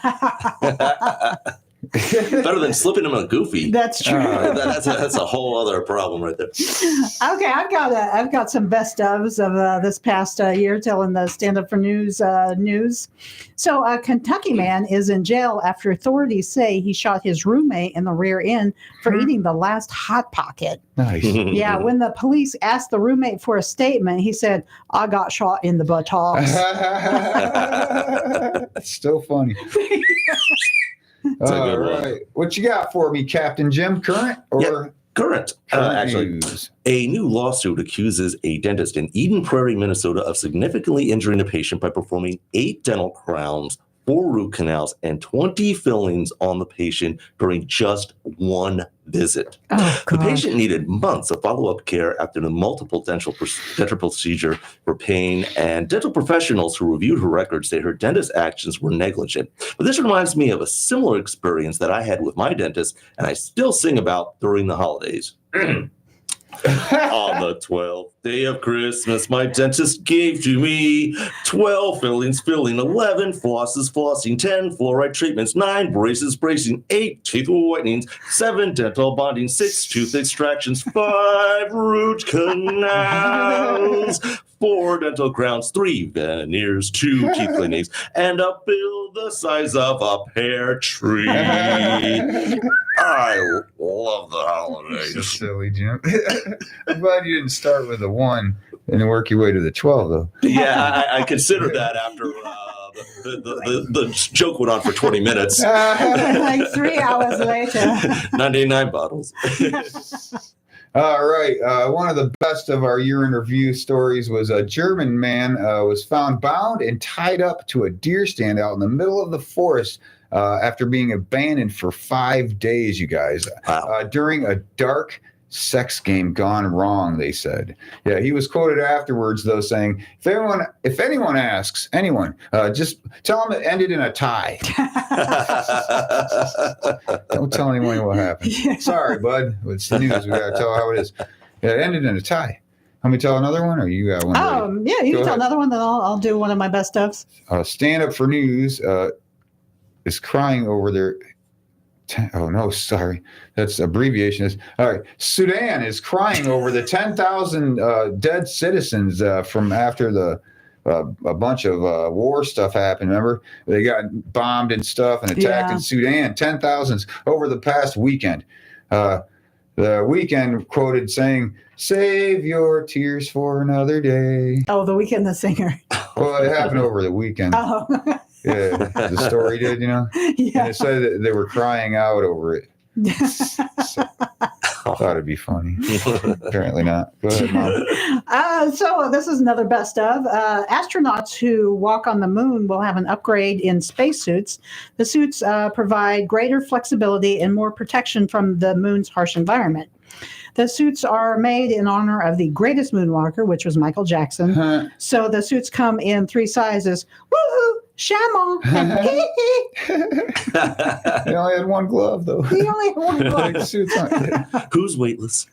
Better than slipping him a Goofy.
That's true.
That's a whole other problem right there.
Okay, I've got some best ofs of this past year telling the Stand Up for News news. So a Kentucky man is in jail after authorities say he shot his roommate in the rear end for eating the last Hot Pocket.
Nice.
Yeah, when the police asked the roommate for a statement, he said, "I got shot in the buttocks."
It's still funny. All right. What you got for me, Captain Jim? Current or?
Yep. Current. Actually,
news.
A new lawsuit accuses a dentist in Eden Prairie, Minnesota, of significantly injuring a patient by performing 8 dental crowns, 4 root canals, and 20 fillings on the patient during just one visit.
Oh,
the patient needed months of follow-up care after the multiple dental procedure for pain, and dental professionals who reviewed her records say her dentist's actions were negligent. But this reminds me of a similar experience that I had with my dentist, and I still sing about during the holidays. On the 12th day of Christmas, my dentist gave to me 12 fillings, filling 11 flosses, flossing 10 fluoride treatments, 9 braces, bracing 8 teeth whitenings, 7 dental bonding, 6 tooth extractions, 5 root canals, 4 dental crowns, 3 veneers, 2 teeth cleanings, and a bill the size of a pear tree. I love the holidays.
Silly, Jim. I'm glad you didn't start with a 1 and work your way to the 12, though.
Yeah, I considered that after the joke went on for 20 minutes.
Like 3 hours later.
99 bottles.
All right. One of the best of our year in review stories was a German man was found bound and tied up to a deer stand out in the middle of the forest after being abandoned for 5 days, you guys.
Wow.
During a dark sex game gone wrong, they said. Yeah, he was quoted afterwards, though, saying, if anyone asks, just tell them it ended in a tie. Don't tell anyone what happened.
Yeah.
Sorry, bud. It's the news. We got to tell how it is. Yeah, it ended in a tie. Want me to tell another one, or you got one?
Yeah, you can tell another one, then I'll do one of my best ofs.
Stand Up for News is crying over their... Oh, no, sorry. That's abbreviation. All right. Sudan is crying over the 10,000 dead citizens from after a bunch of war stuff happened. Remember? They got bombed and stuff and attacked in Sudan. 10,000 over the past weekend. The Weeknd quoted saying, "Save your tears for another day."
Oh, The Weeknd, the singer.
Well, it happened over the weekend.
Oh.
Yeah, the story did,
Yeah.
And it said that they were crying out over it. So, I thought it'd be funny. Apparently not. Go ahead, Mom.
So this is another best of. Astronauts who walk on the moon will have an upgrade in spacesuits. The suits provide greater flexibility and more protection from the moon's harsh environment. The suits are made in honor of the greatest moonwalker, which was Michael Jackson. So the suits come in 3 sizes. Woohoo! Shamon.
He only had 1 glove, though.
He only had 1 glove.
Who's weightless?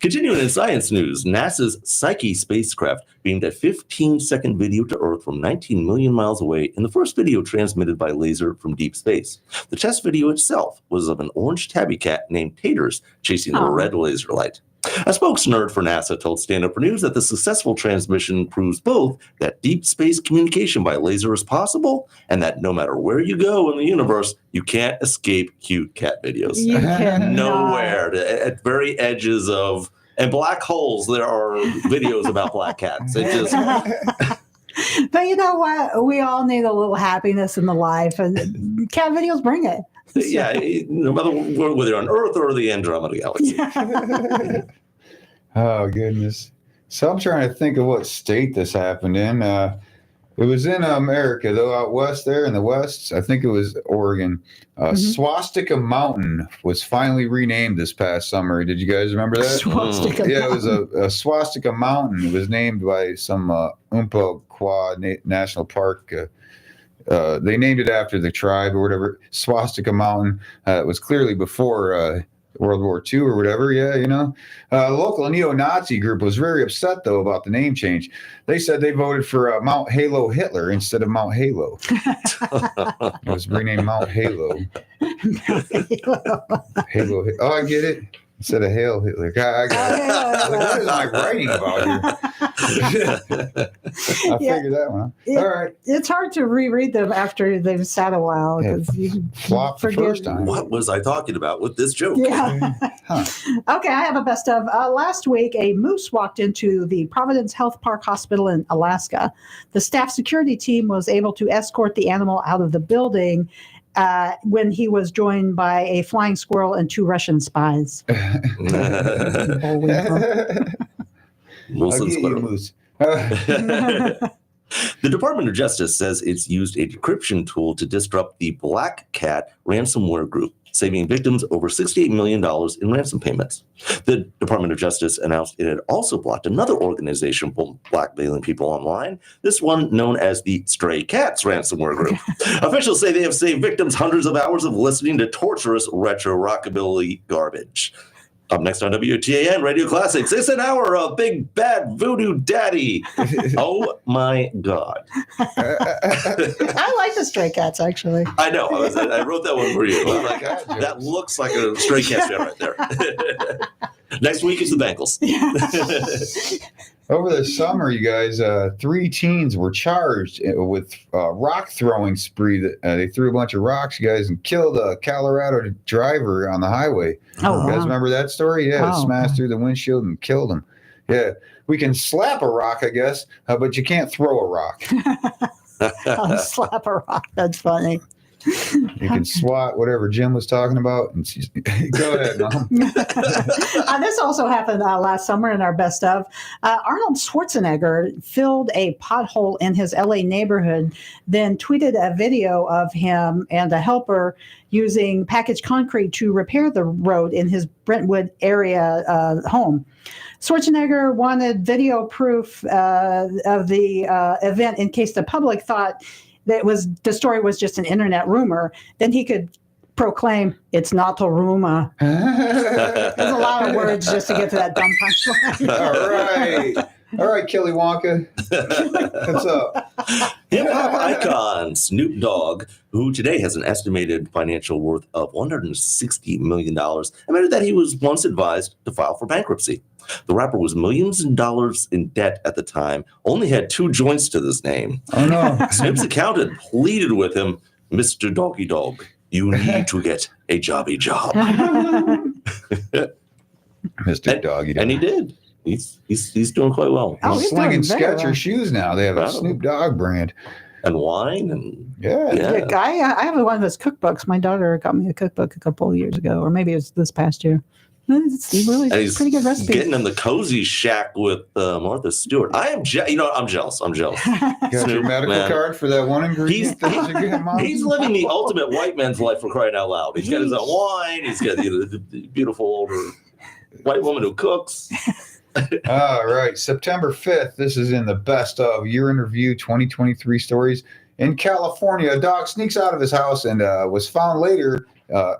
Continuing in science news, NASA's Psyche spacecraft beamed a 15-second video to Earth from 19 million miles away in the first video transmitted by laser from deep space. The test video itself was of an orange tabby cat named Taters chasing a red laser light. A spokesnerd for NASA told Stand Up for News that the successful transmission proves both that deep space communication by laser is possible and that no matter where you go in the universe, you can't escape cute cat videos.
You cannot.
Nowhere. At very edges of... And black holes, there are videos about black cats. It just...
But you know what? We all need a little happiness in the life, and cat videos bring it.
Yeah, no matter whether you're on Earth or the Andromeda Galaxy.
Oh, goodness. So I'm trying to think of what state this happened in. It was in America, though, out west there in the west. I think it was Oregon. Swastika Mountain was finally renamed this past summer. Did you guys remember that?
Swastika
Yeah, it was a Swastika Mountain. It was named by some Umpqua National Park. They named it after the tribe or whatever. Swastika Mountain. It was clearly before World War II or whatever. Yeah, you know. The local neo-Nazi group was very upset, though, about the name change. They said they voted for Mount Halo Hitler instead of Mount Halo. It was renamed Mount Halo. Halo. Oh, I get it. Instead of Hail Hitler. I got it. What is my writing about here? I figured that one out. All right.
It's hard to reread them after they've sat a while because you
flop the first time.
What was I talking about with this joke?
Yeah. Okay, I have a best of. Last week, a moose walked into the Providence Health Park Hospital in Alaska. The staff security team was able to escort the animal out of the building when he was joined by a flying squirrel and 2 Russian spies.
Moose. The Department of Justice says it's used a decryption tool to disrupt the Black Cat ransomware group, saving victims over $68 million in ransom payments. The Department of Justice announced it had also blocked another organization blackmailing people online, this one known as the Stray Cats ransomware group. Officials say they have saved victims hundreds of hours of listening to torturous retro rockabilly garbage. Up next on WTAN Radio Classics, it's an hour of Big Bad Voodoo Daddy. Oh my God.
I like the Stray Cats, actually.
I know. I wrote that one for you. Oh my God, that looks like a Stray Cat show right there. Next week is the Bengals.
Over the summer, you guys, 3 teens were charged with rock throwing spree. They threw a bunch of rocks, you guys, and killed a Colorado driver on the highway.
Oh,
you guys remember that story? Yeah, it smashed
Oh.
through the windshield and killed him. Yeah, we can slap a rock, I guess, but you can't throw a rock.
I'll slap a rock. That's funny.
You can swat whatever Jim was talking about. And go ahead, Mom.
This also happened last summer in our best of. Arnold Schwarzenegger filled a pothole in his LA neighborhood, then tweeted a video of him and a helper using packaged concrete to repair the road in his Brentwood area home. Schwarzenegger wanted video proof of the event in case the public thought the story was just an internet rumor. Then he could proclaim, "It's not a rumor." There's a lot of words just to get to that dumb punchline.
All right, Kelly Wonka. What's up?
Hip-hop icon Snoop Dogg, who today has an estimated financial worth of $160 million, admitted that he was once advised to file for bankruptcy. The rapper was millions of dollars in debt at the time, only had 2 joints to his name.
Oh, no.
Snoop's accountant pleaded with him, "Mr. Doggy Dog, you need to get a jobby job."
Mr. Doggy Dog.
And he did. He's doing quite well.
He's slinging Skechers shoes now. They have a Snoop Dogg brand.
And wine and
Yeah, I have one of his cookbooks. My daughter got me a cookbook a couple of years ago, or maybe it was this past year. It's really
he's
pretty good recipe.
Getting in the cozy shack with Martha Stewart. I'm jealous. I'm jealous.
Got your medical card for that one ingredient?
He's living the ultimate white man's life, for crying out loud. He's got his own wine. He's got the beautiful older white woman who cooks.
All right, September 5th. This is in the best of Year in Review 2023 stories. In California, a dog sneaks out of his house and was found later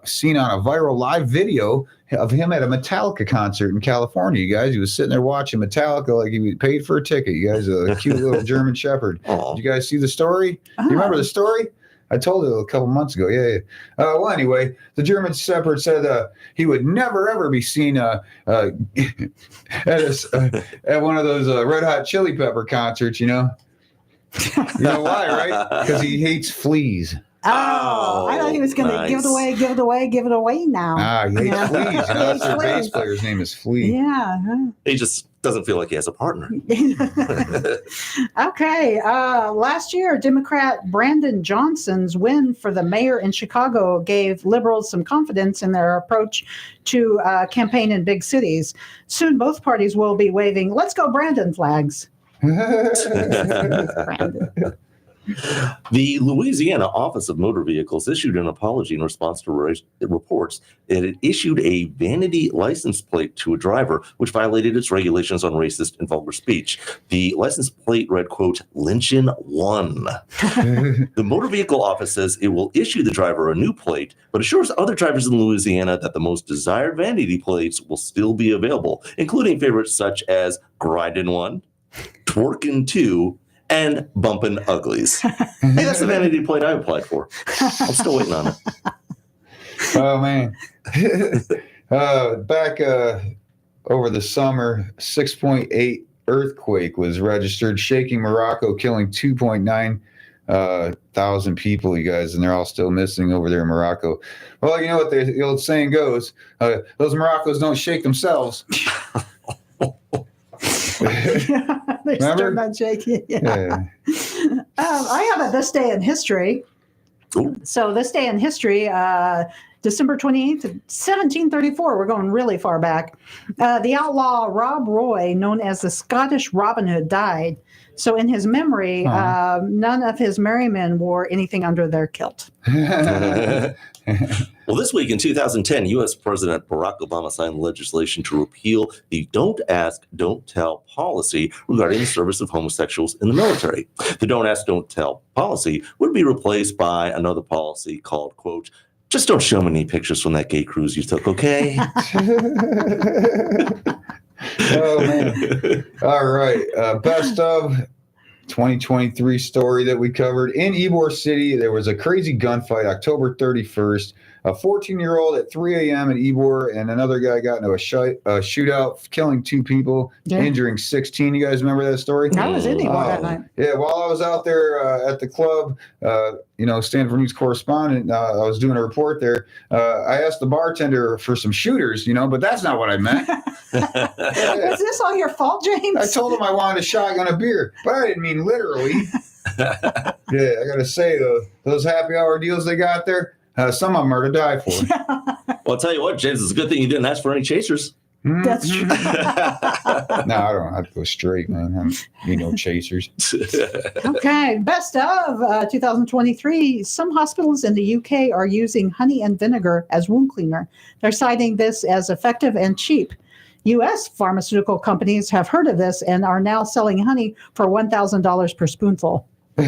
seen on a viral live video of him at a Metallica concert in California. You guys, he was sitting there watching Metallica like he paid for a ticket. You guys, a cute little German Shepherd. Did you guys see the story? You remember the story? I told it a couple months ago. Yeah. Well, anyway, the German Shepherd said he would never, ever be seen at one of those Red Hot Chili Pepper concerts, you know? You know why, right? Because he hates fleas.
Oh, I thought he was going to give it away now.
He hates fleas. That's their bass player's name is Flea.
Yeah.
He just doesn't feel like he has a partner.
Okay. Last year, Democrat Brandon Johnson's win for the mayor in Chicago gave liberals some confidence in their approach to campaign in big cities. Soon, both parties will be waving "Let's go Brandon" flags.
The Louisiana Office of Motor Vehicles issued an apology in response to reports that it issued a vanity license plate to a driver, which violated its regulations on racist and vulgar speech. The license plate read, quote, "Lynching 1." The Motor Vehicle Office says it will issue the driver a new plate, but assures other drivers in Louisiana that the most desired vanity plates will still be available, including favorites such as Grindin' 1, Twerkin' 2, and Bumpin' Uglies. Hey, that's the vanity plate I applied for. I'm still waiting on it.
Oh, man. Back over the summer, 6.8 earthquake was registered, shaking Morocco, killing 2.9 thousand people, you guys, and they're all still missing over there in Morocco. Well, you know what the old saying goes, those Moroccos don't shake themselves.
They're still not shaking. Yeah. I have a This Day in History.
Ooh.
So this day in history, December 28th, 1734, we're going really far back. The outlaw Rob Roy, known as the Scottish Robin Hood, died. So in his memory, none of his merry men wore anything under their kilt.
Well, this week in 2010, U.S. President Barack Obama signed legislation to repeal the Don't Ask, Don't Tell policy regarding the service of homosexuals in the military. The Don't Ask, Don't Tell policy would be replaced by another policy called, quote, "Just don't show me any pictures from that gay cruise you took, okay?"
Oh, man. All right. Best of 2023 story that we covered. In Ybor City, there was a crazy gunfight October 31st. A 14-year-old at 3 a.m. in Ybor and another guy got into a shootout, killing 2 people, injuring 16. You guys remember that story?
I was in Ybor that night.
Yeah, while I was out there at the club, Stanford News correspondent, I was doing a report there. I asked the bartender for some shooters, but that's not what I meant.
Was this all your fault, James?
I told him I wanted a shotgun of beer, but I didn't mean literally. Yeah, I got to say, those happy hour deals they got there, some of them are to die for.
Well, I'll tell you what, James, it's a good thing you didn't ask for any chasers.
That's true.
No, I don't have to go straight, man. I'm, chasers.
Okay, best of 2023. Some hospitals in the UK are using honey and vinegar as wound cleaner. They're citing this as effective and cheap. U.S. pharmaceutical companies have heard of this and are now selling honey for $1,000 per spoonful.
I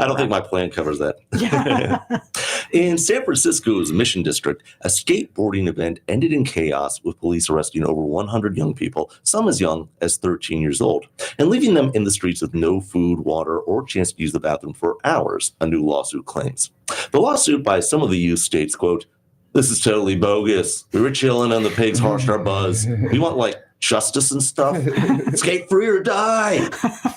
don't think my plan covers that. In San Francisco's Mission District, a skateboarding event ended in chaos with police arresting over 100 young people, some as young as 13 years old, and leaving them in the streets with no food, water, or chance to use the bathroom for hours, a new lawsuit claims. The lawsuit by some of the youth states, quote, "This is totally bogus. We were chilling and the pigs harshed our buzz. We want, justice and stuff. Skate free or die."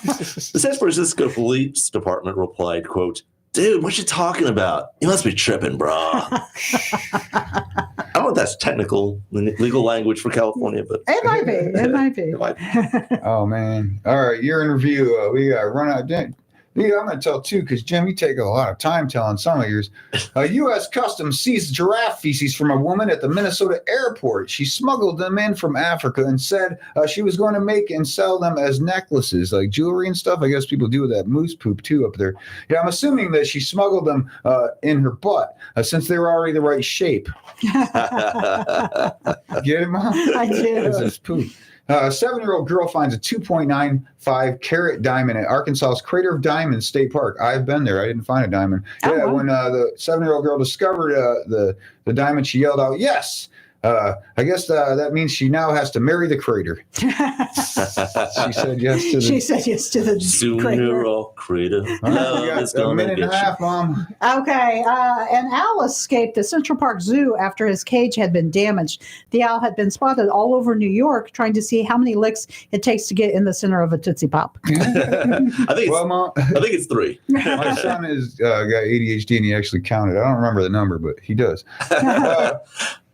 The San Francisco Police Department replied, quote, "Dude, what you talking about? You must be tripping, brah." I don't know if that's technical legal language for California, but
it might be. It might be.
Oh, man. All right, year in review. We got run out. Yeah, I'm going to tell two because, Jim, you take a lot of time telling some of yours. U.S. Customs seized giraffe feces from a woman at the Minnesota airport. She smuggled them in from Africa and said she was going to make and sell them as necklaces, like jewelry and stuff. I guess people do with that moose poop, too, up there. Yeah, I'm assuming that she smuggled them in her butt since they were already the right shape. Get it, Mom?
I do.
This is poop. A 7-year-old girl finds a 2.95 carat diamond at Arkansas's Crater of Diamonds State Park. I've been there. I didn't find a diamond. When the 7-year-old girl discovered the diamond, she yelled out, "Yes!" I guess that means she now has to marry the crater. She said yes to the.
She said yes to the
sooner or crater.
Love is a minute and a half, Mom.
Okay, an owl escaped the Central Park Zoo after his cage had been damaged. The owl had been spotted all over New York, trying to see how many licks it takes to get in the center of a Tootsie Pop.
I think it's 3.
My son has got ADHD and he actually counted. I don't remember the number, but he does.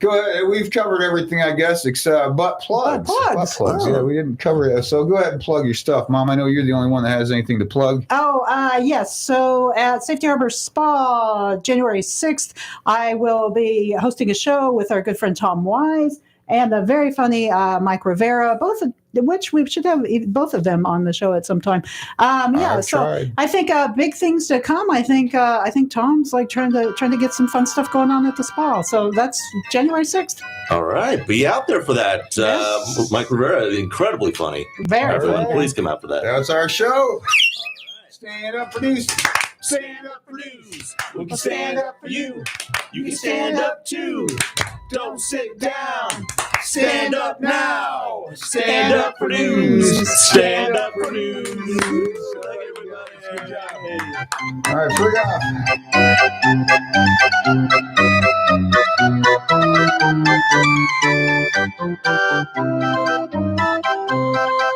Go ahead. We've covered everything, I guess, except butt plugs. Butt plugs. Yeah, we didn't cover it. So go ahead and plug your stuff, Mom. I know you're the only one that has anything to plug.
Yes. So at Safety Harbor Spa, January 6th, I will be hosting a show with our good friend Tom Wise and a very funny Mike Rivera, both of which we should have both of them on the show at some time. So I think big things to come. I think Tom's like trying to get some fun stuff going on at the spa. So that's January 6th.
All right, be out there for that. Yes. Mike Rivera, incredibly funny.
Very
Everyone, please come out for that.
That's our show.
Stand up for news. Stand up for news. We can stand up for you. You can stand up too. Don't sit down. Stand up now. Stand up for news. Stand up for news. Good job.
All right, bring it up.